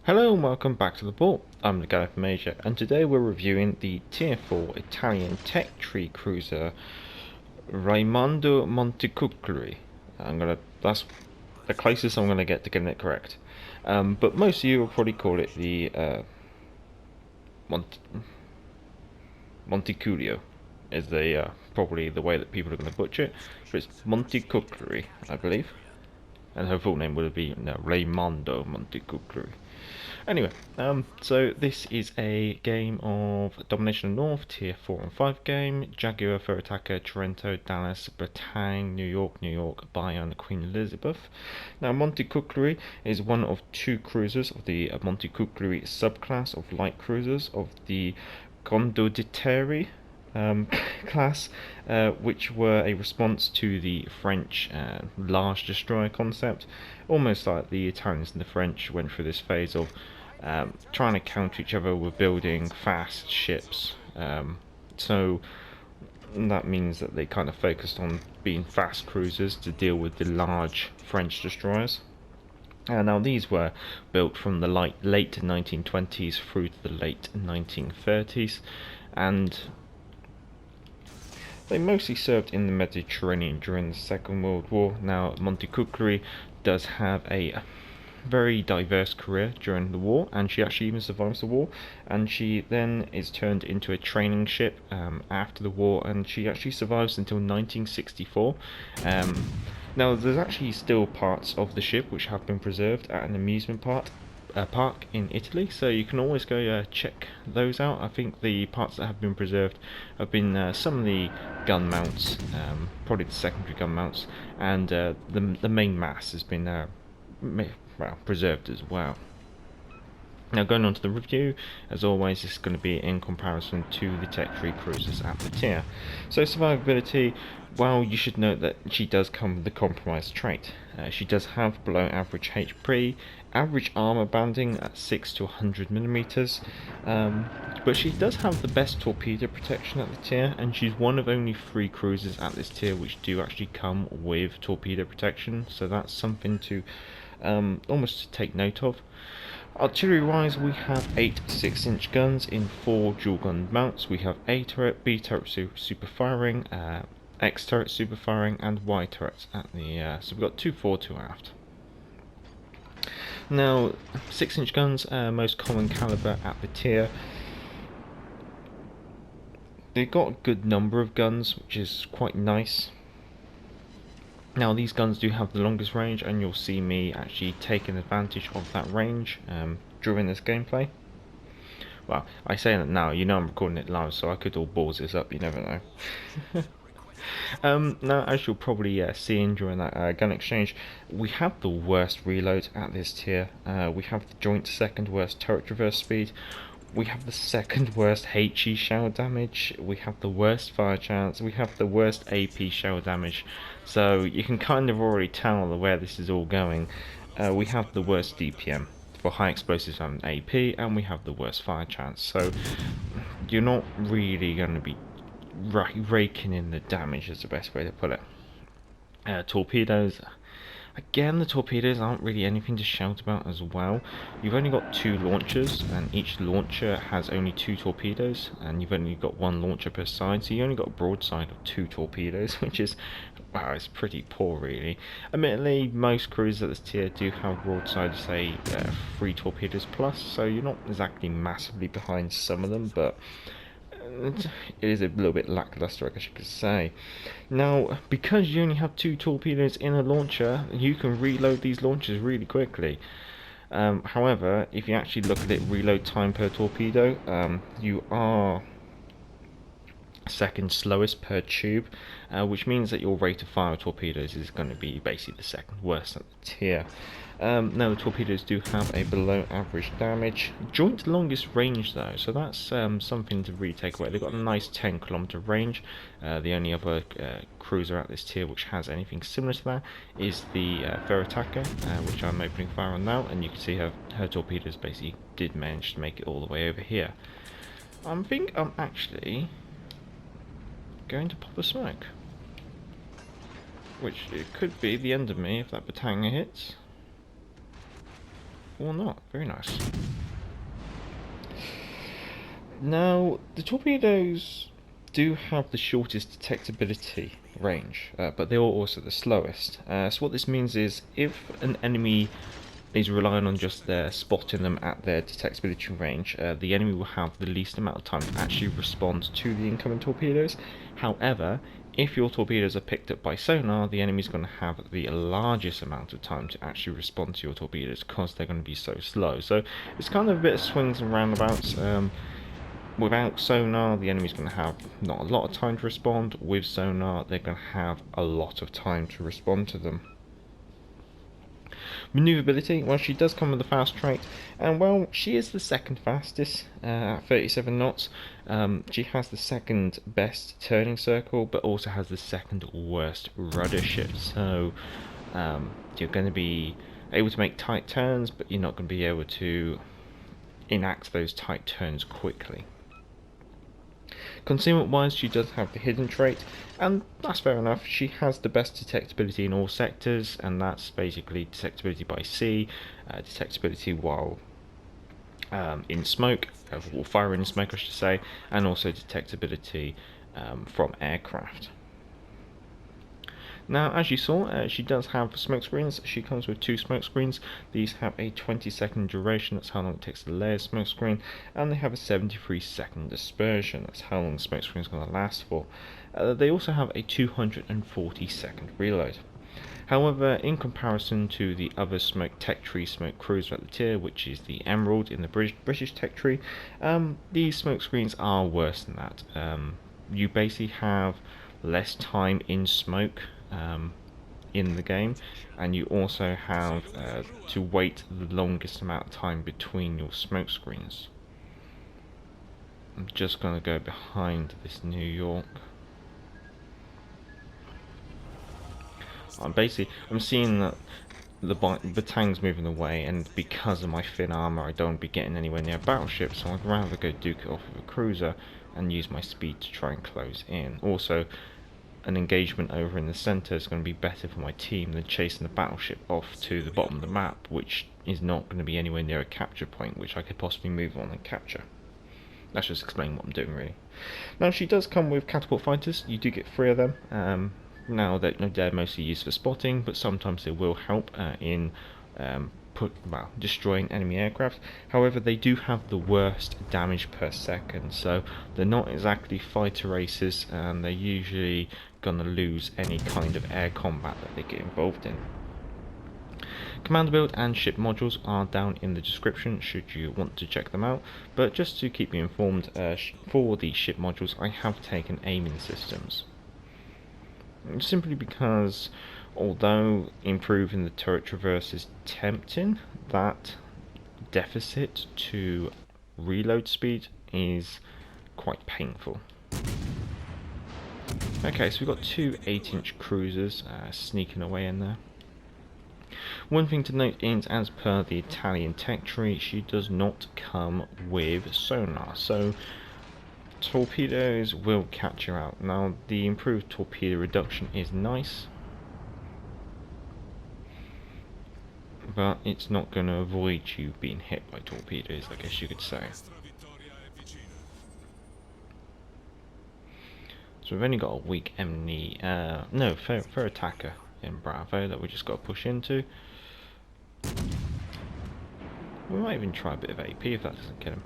Hello and welcome back to the ball. I'm the guy from Asia, and today we're reviewing the Tier 4 Italian tech tree cruiser Raimondo Montecuccoli. That's the closest I'm gonna get to getting it correct. But most of you will probably call it the Mont Montecuccoli is the probably the way that people are gonna butcher it. But it's Montecuccoli, I believe, and her full name would be Raimondo Montecuccoli. Anyway, so this is a game of Domination North, Tier 4 and 5 game, Jaguar, Furataka, Trento, Dallas, Bretagne, New York, Bayonne, Queen Elizabeth. Now, Montecuccoli is one of two cruisers of the Montecuccoli subclass of light cruisers of the Condottieri class, which were a response to the French large destroyer concept, almost like the Italians and the French went through this phase of trying to counter each other with building fast ships. So that means that they kind of focused on being fast cruisers to deal with the large French destroyers. Now these were built from the late 1920s through to the late 1930s, and they mostly served in the Mediterranean during the Second World War. Now, Montecuccoli does have a very diverse career during the war, and she actually even survives the war, and she then is turned into a training ship after the war, and she actually survives until 1964. Now, there's actually still parts of the ship which have been preserved at an amusement park in Italy, so you can always go check those out. I think the parts that have been preserved have been some of the gun mounts, probably the secondary gun mounts, and the main mast has been preserved as well. Now, going on to the review, as always, this is going to be in comparison to the Tech Tree cruisers at the tier. So, survivability, well, you should note that she does come with the compromised trait. She does have below average HP, average armor banding at 6 to 100 millimeters, but she does have the best torpedo protection at the tier, and she's one of only 3 cruisers at this tier which do actually come with torpedo protection, so that's something to almost to take note of. Artillery wise, we have 8 6-inch guns in 4 dual gun mounts. We have A turret, B turret super firing, X turret super firing, and Y turrets at the so we've got 2 fore, 2 aft. Now, 6-inch guns, most common caliber at the tier. They've got a good number of guns, which is quite nice. Now, these guns do have the longest range, and you'll see me actually taking advantage of that range during this gameplay. Well, I say that now, you know I'm recording it live, so I could all balls this up, you never know. Now, as you'll probably see during that gun exchange, we have the worst reload at this tier. We have the joint second worst turret reverse speed. We have the second worst HE shell damage, we have the worst fire chance, we have the worst AP shell damage, so you can kind of already tell where this is all going. We have the worst DPM for high explosives and AP, and we have the worst fire chance, so you're not really going to be raking in the damage, is the best way to put it. Torpedoes. Again, the torpedoes aren't really anything to shout about as well. You've only got 2 launchers, and each launcher has only 2 torpedoes, and you've only got 1 launcher per side, so you only got a broadside of 2 torpedoes, which is, wow, it's pretty poor really. Admittedly, most cruisers at this tier do have broadside, say, 3 torpedoes plus, so you're not exactly massively behind some of them, but it is a little bit lackluster, I guess you could say. Now, because you only have 2 torpedoes in a launcher, you can reload these launchers really quickly. However, if you actually look at it, reload time per torpedo, you are second slowest per tube, which means that your rate of fire of torpedoes is going to be basically the second worst at the tier. Now, the torpedoes do have a below average damage, joint longest range though, so that's something to really take away. They've got a nice 10-kilometer range. The only other cruiser at this tier which has anything similar to that is the Furataka, which I'm opening fire on now, and you can see her torpedoes basically did manage to make it all the way over here. I think I'm actually going to pop a smoke, which it could be the end of me if that Batanga hits. or not. Very nice. Now, the torpedoes do have the shortest detectability range, but they are also the slowest. So what this means is, if an enemy is relying on just their spotting them at their detectability range, the enemy will have the least amount of time to actually respond to the incoming torpedoes. However, if your torpedoes are picked up by sonar, the enemy is going to have the largest amount of time to actually respond to your torpedoes because they're going to be so slow. So it's kind of a bit of swings and roundabouts. Without sonar, the enemy's going to have not a lot of time to respond. With sonar, they're going to have a lot of time to respond to them. Maneuverability, well, she does come with a fast trait, and well, she is the second fastest at 37 knots. She has the second best turning circle, but also has the second worst rudder shift. So you're going to be able to make tight turns, but you're not going to be able to enact those tight turns quickly. Concealment wise, she does have the hidden trait, and that's fair enough. She has the best detectability in all sectors, and that's basically detectability by sea, detectability while in smoke, or fire in smoke I should say, and also detectability from aircraft. Now, as you saw, she does have smoke screens. She comes with 2 smoke screens. These have a 20-second duration, that's how long it takes to lay a smoke screen, and they have a 73-second dispersion, that's how long the smoke screen is going to last for. They also have a 240-second reload. However, in comparison to the other smoke tech tree smoke cruiser at the tier, which is the Emerald in the British tech tree, these smoke screens are worse than that. You basically have less time in smoke in the game, and you also have to wait the longest amount of time between your smoke screens. I'm just going to go behind this New York. I'm seeing that the tank's moving away, and because of my thin armour I don't be getting anywhere near a battleship, so I'd rather go duke it off with a cruiser and use my speed to try and close in. Also, an engagement over in the centre is going to be better for my team than chasing the battleship off to the bottom of the map, which is not going to be anywhere near a capture point which I could possibly move on and capture. That's just explaining what I'm doing, really. Now, she does come with catapult fighters. You do get 3 of them. Now they're mostly used for spotting, but sometimes they will help in destroying enemy aircraft. However, they do have the worst damage per second, so they're not exactly fighter races, and they're usually gonna lose any kind of air combat that they get involved in. Commander build and ship modules are down in the description should you want to check them out, but just to keep you informed, for the ship modules I have taken aiming systems. Simply because, although improving the turret traverse is tempting, that deficit to reload speed is quite painful. Okay, so we've got 2 8-inch cruisers sneaking away in there. One thing to note is, as per the Italian tech tree, she does not come with sonar, so torpedoes will catch her out. Now, the improved torpedo reduction is nice, but it's not going to avoid you being hit by torpedoes, I guess you could say. So we've only got a weak enemy, fair attacker in Bravo that we just got to push into. We might even try a bit of AP if that doesn't kill him.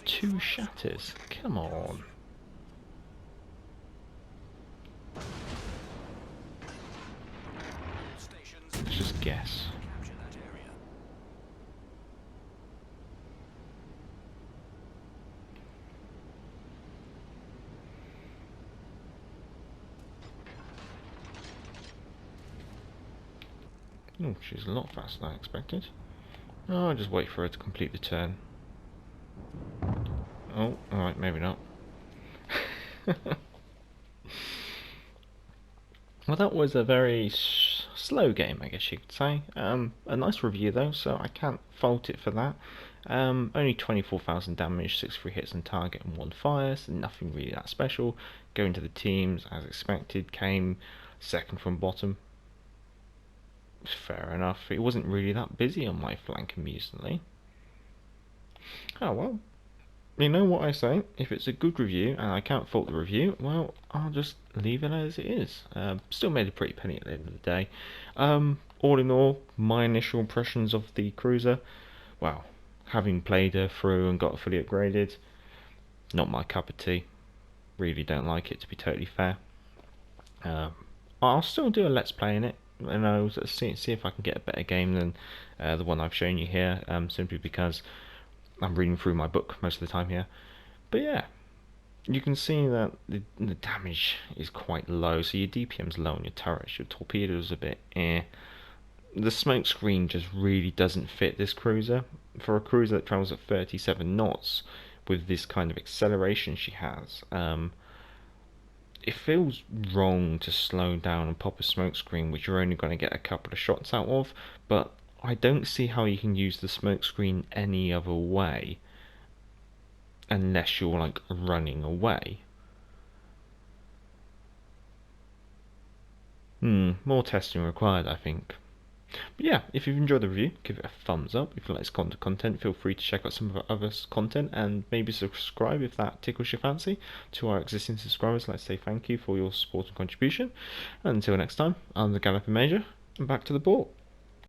2 shatters, come on. Let's just guess. Oh, she's a lot faster than I expected. Oh, I'll just wait for her to complete the turn. Oh, alright, maybe not. Well, that was a very slow game, I guess you could say. A nice review though, so I can't fault it for that. Only 24,000 damage, 63 hits on target and 1 fire, so nothing really that special. Going to the teams, as expected, came second from bottom. Fair enough. It wasn't really that busy on my flank, amusingly. Oh well. You know what I say? If it's a good review and I can't fault the review, well, I'll just leave it as it is. Still made a pretty penny at the end of the day. All in all, my initial impressions of the cruiser, well, having played her through and got fully upgraded, not my cup of tea. Really don't like it, to be totally fair. Um, I'll still do a let's play in it, and I'll see if I can get a better game than the one I've shown you here. Simply because I'm reading through my book most of the time here. But yeah, you can see that the damage is quite low, so your DPM's low on your turrets, your torpedoes a bit The smoke screen just really doesn't fit this cruiser. For a cruiser that travels at 37 knots with this kind of acceleration she has, it feels wrong to slow down and pop a smoke screen which you're only going to get a couple of shots out of, but I don't see how you can use the smoke screen any other way unless you're like running away. More testing required, I think. But yeah, if you've enjoyed the review, give it a thumbs up. If you like this content, feel free to check out some of our other content and maybe subscribe if that tickles your fancy. To our existing subscribers, let's say thank you for your support and contribution. And until next time, I'm the Galloping Major, and back to the ball.